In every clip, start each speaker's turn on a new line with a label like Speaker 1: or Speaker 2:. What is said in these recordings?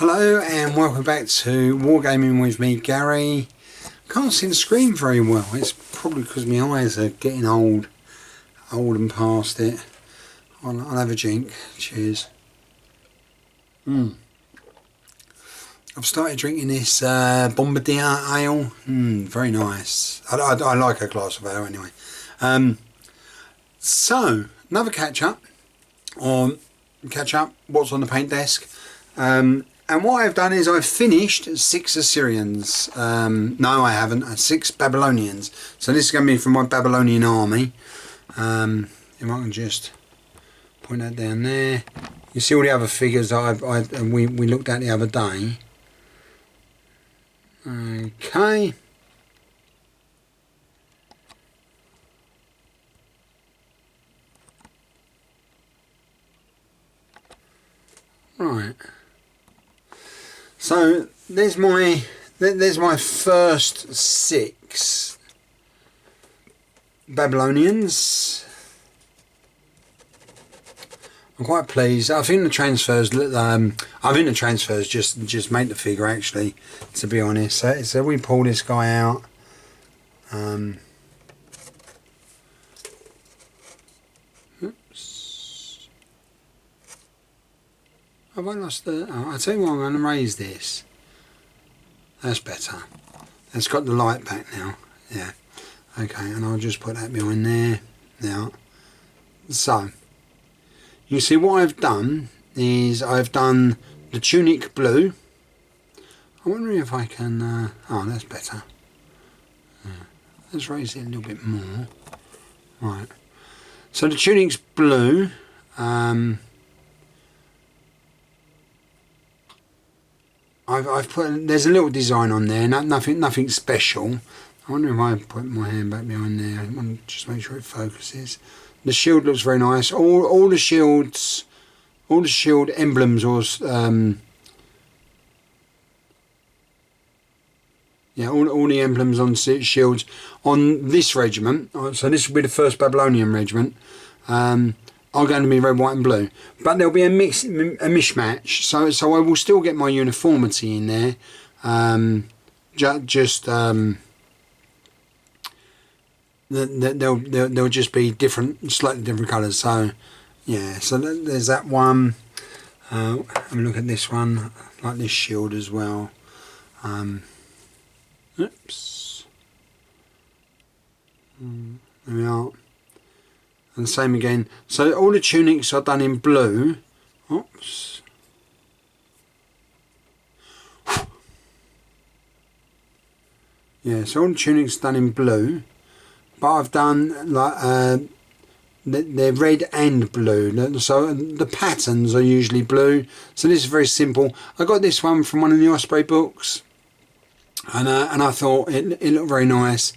Speaker 1: Hello and welcome back to Wargaming with me, Gary. Can't see the screen very well. It's probably because my eyes are getting old and past it. I'll have a drink. Cheers. I've started drinking this Bombardier ale. Very nice. I like a glass of ale anyway. So another catch up what's on the paint desk. And what I've done is I've finished 6 Assyrians. No, I haven't. 6 Babylonians. So this is going to be for my Babylonian army. If I can just point that down there. You see all the other figures that we looked at the other day. Okay. Right. So there's my first 6 Babylonians. I'm quite pleased. I think the transfers just make the figure, actually, to be honest. So we pull this guy out. Oops. Have I lost the... Oh, I'll tell you what, I'm going to raise this. That's better. It's got the light back now. Yeah. Okay, and I'll just put that behind there. Now, so, you see what I've done is I've done the tunic blue. I'm wondering if I can... oh, that's better. Yeah. Let's raise it a little bit more. Right. So the tunic's blue. I've put, there's a little design on there, nothing special. I wonder if I put my hand back behind there. I want to just make sure it focuses. The shield looks very nice. All the shields, all the shield emblems, or yeah, all the emblems on shields on this regiment. So this will be the first Babylonian regiment. Are going to be red, white and blue, but there'll be a mishmatch, so I will still get my uniformity in there. They'll just be slightly different colours. So yeah, so there's that one. Have a look at this one. I like this shield as well. Oops. There we are. And same again. So all the tunics are done in blue. Oops. Yeah, so all the tunics done in blue, but I've done like they're red and blue. So the patterns are usually blue. So this is very simple. I got this one from one of the Osprey books, and I thought it looked very nice.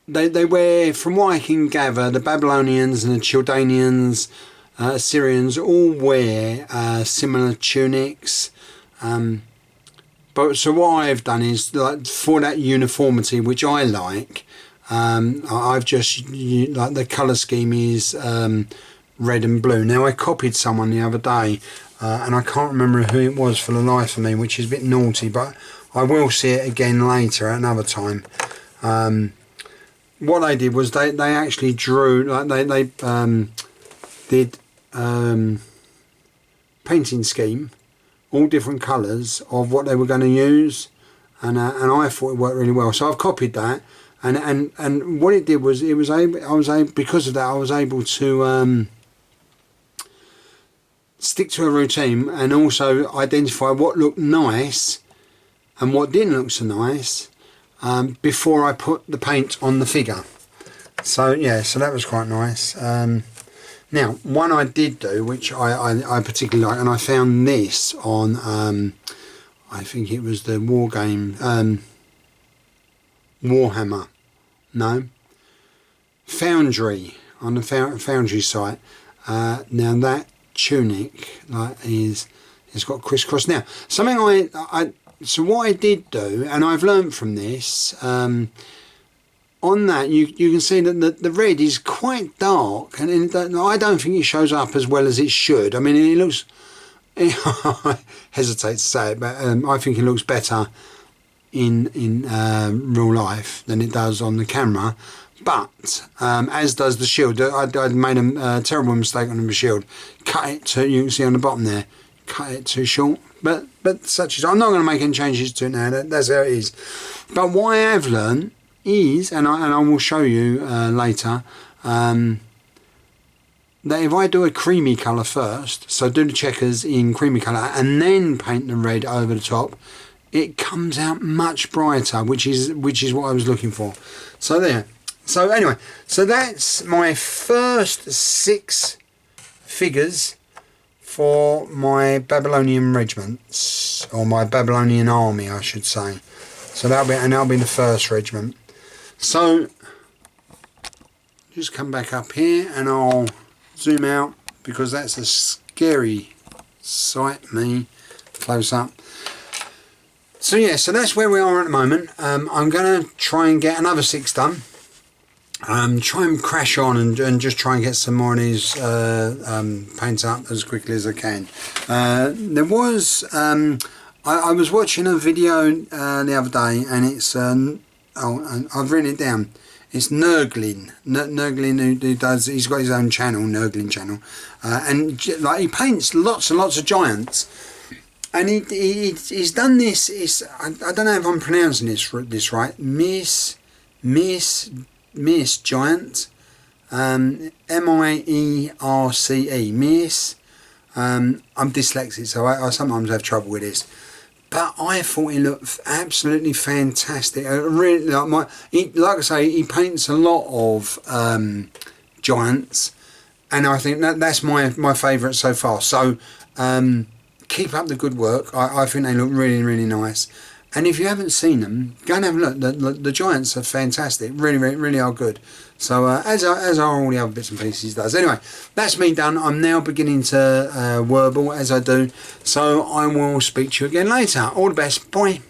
Speaker 1: They wear, from what I can gather, the Babylonians and the Chaldeans, Assyrians all wear similar tunics. But so what I've done is, like, for that uniformity, which I like, I've just, like, the colour scheme is red and blue. Now I copied someone the other day, and I can't remember who it was for the life of me, which is a bit naughty, but I will see it again later at another time. What they did was they actually drew, like they did painting scheme, all different colours of what they were going to use, and I thought it worked really well. So I've copied that, and what it did was because of that I was able to stick to a routine and also identify what looked nice and what didn't look so nice. Before I put the paint on the figure. So yeah, so that was quite nice. Now, one I did do, which I particularly like, and I found this on, I think it was the War Game, Warhammer, no, Foundry, on the Foundry site. Now that tunic, like, it's got crisscross. Now, something so what I did do, and I've learned from this, on that you can see that the red is quite dark, and I don't think it shows up as well as it should. I mean, it looks I hesitate to say it, but I think it looks better in real life than it does on the camera. But as does the shield. I made a terrible mistake on the shield. Cut it to, you can see on the bottom there, cut it too short. But such as, I'm not going to make any changes to it now. That's how it is. But what I have learned is, and I will show you later, that if I do a creamy colour first, so do the checkers in creamy colour and then paint the red over the top, it comes out much brighter, which is what I was looking for. So there. So anyway, so that's my first 6 figures for my Babylonian regiments, or my Babylonian army, I should say. So that'll be the first regiment. So just come back up here and I'll zoom out because that's a scary sight, me close up. So yeah, so that's where we are at the moment. I'm going to try and get another 6 done. Try and crash on and just try and get some more of these paints up as quickly as I can. There was I was watching a video the other day, and it's I've written it down. It's Nurglin who does. He's got his own channel, Nurglin channel, and like he paints lots and lots of giants. And he's done this. I don't know if I'm pronouncing this right. Miss Giant, M-I-E-R-C-E, Miss. I'm dyslexic, so I sometimes have trouble with this. But I thought he looked absolutely fantastic. I really like like I say, he paints a lot of giants, and I think that's my favourite so far. So keep up the good work. I think they look really, really nice. And if you haven't seen them, go and have a look. The giants are fantastic. Really, really, really are good. So as are all the other bits and pieces does. Anyway, that's me done. I'm now beginning to warble as I do. So I will speak to you again later. All the best. Bye.